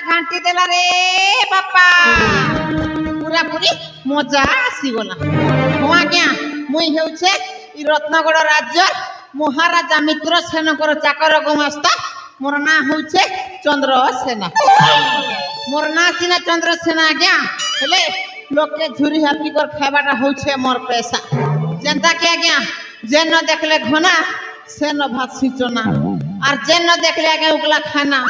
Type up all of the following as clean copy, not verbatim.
ঘাঁটি দেলা রে বাপা পুরা পুরি মজা আসিগলা। ହଁ ଆଜ୍ଞା ମୁଇଁ ହେଉଛେ ଇ ରତ୍ନଗଡ଼ ରାଜ୍ୟର ମହାରାଜା ମିତ୍ରସେନଙ୍କର ଚାକର ଗୁମାସ୍ତା। ମୋର ନାଁ ହେଉଛେ ଚନ୍ଦ୍ରସେନା। ମୋର ନାଁ ସିନା ଚନ୍ଦ୍ରସେନା ଆଜ୍ଞା, ହେଲେ ଲୋକେ ଝୁରି ହାପିକର ଖାଇବାଟା ହେଉଛେ ମୋର ପେଶା। ଯେନ୍ତା କି ଆଜ୍ଞା ଯେନ ଦେଖଲେ ଘନା ସେନ ଭାତ ସିଞ୍ଚନା, আর যেন দেখলে আগে উকলা খানা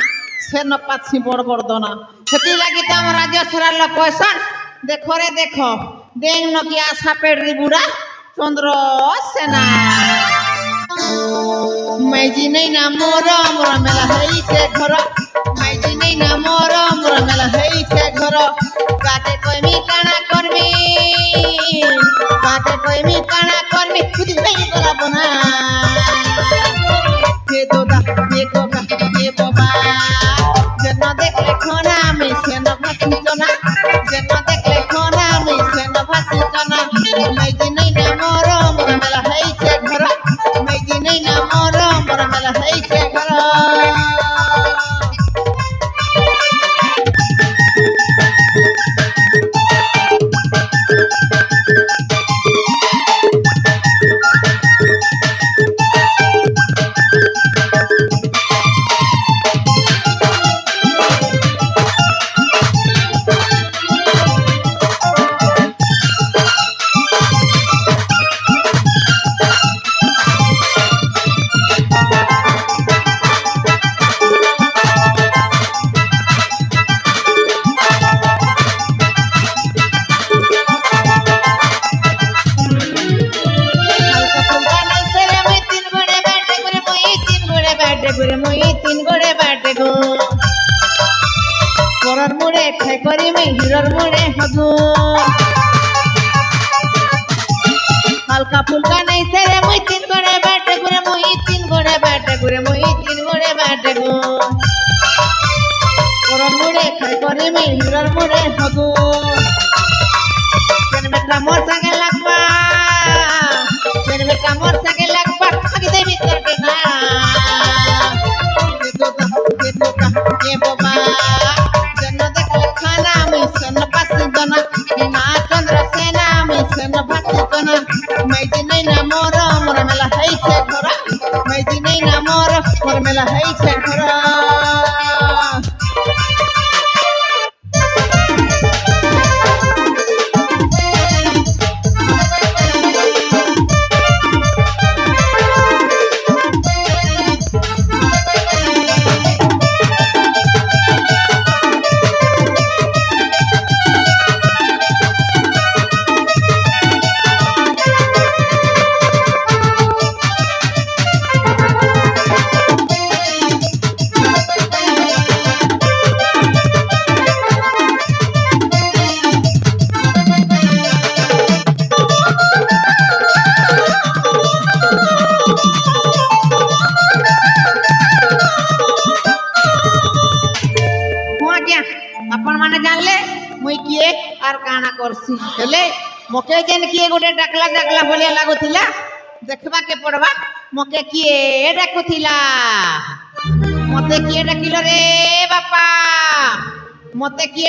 সেন পাচ্ছি বড় বড় দনা। ସେଥିଲାଗି ତ ଆମ ରାଜ୍ୟ ସାରା ଲୋକ କହସନ୍ ଦେଖ ରେ ଦେଖ ଦେখ ନକି ଆଶା ପେଡ୍ରି ବୁড়া ଚନ୍ଦ୍ରସେନା। মাইজি নেই না মোর মোর মেলা হইছে ঘর, মাইজি নেই না মোর মোর মেলা হইছে ঘর। কাকে কইমি কানা করবি, কাকে কইমি কানা করবি খুদি নেই করাব না। কে দোদা কে কোকা কে বাবা যেন দেখলে খনা আমি সেন ভাসিছ না, যেন দেখলে খনা আমি সেন ভাসিছ না। মাইজি নেই না মোর মোর মেলা হইছে ঘর, মাইজি নেই না মোর মোর মেলা হইছে ঘর। পরর মুড়ে খাই করি মই হিরর মুড়ে হগু, হালকা ফুলকা নাই সেরে মই তিন গড়ে বাটে করে মই তিন গড়ে বাটে করে মই তিন গড়ে বাটে গো। পরর মুড়ে খাই করি মই হিরর মুড়ে হগু, কেন বেটা মোর সঙ্গে লাগবা, কেন বেটা মোর সঙ্গে লাগবা আগে দেবি তোর না। কে তোকা কে বাবা যেন দেখলে খানা আমি সেন পাসিছ না, মা চন্দ্রসেনা আমি সেন ভাসিছ না। মাইজি নেই না মোর মোর মেলা হইছে ঘর, মাইজি নেই না মোর মোর মেলা হইছে ঘর। आपण माने जानले मुई किए आर काना करसी, हेले मके जेन किए गोटे डाकला डाकला भलिया लागुथिला देखबा के पड़बा। मके किए डाकुथिला, मते किए डाकिलो रे बापा, मते किए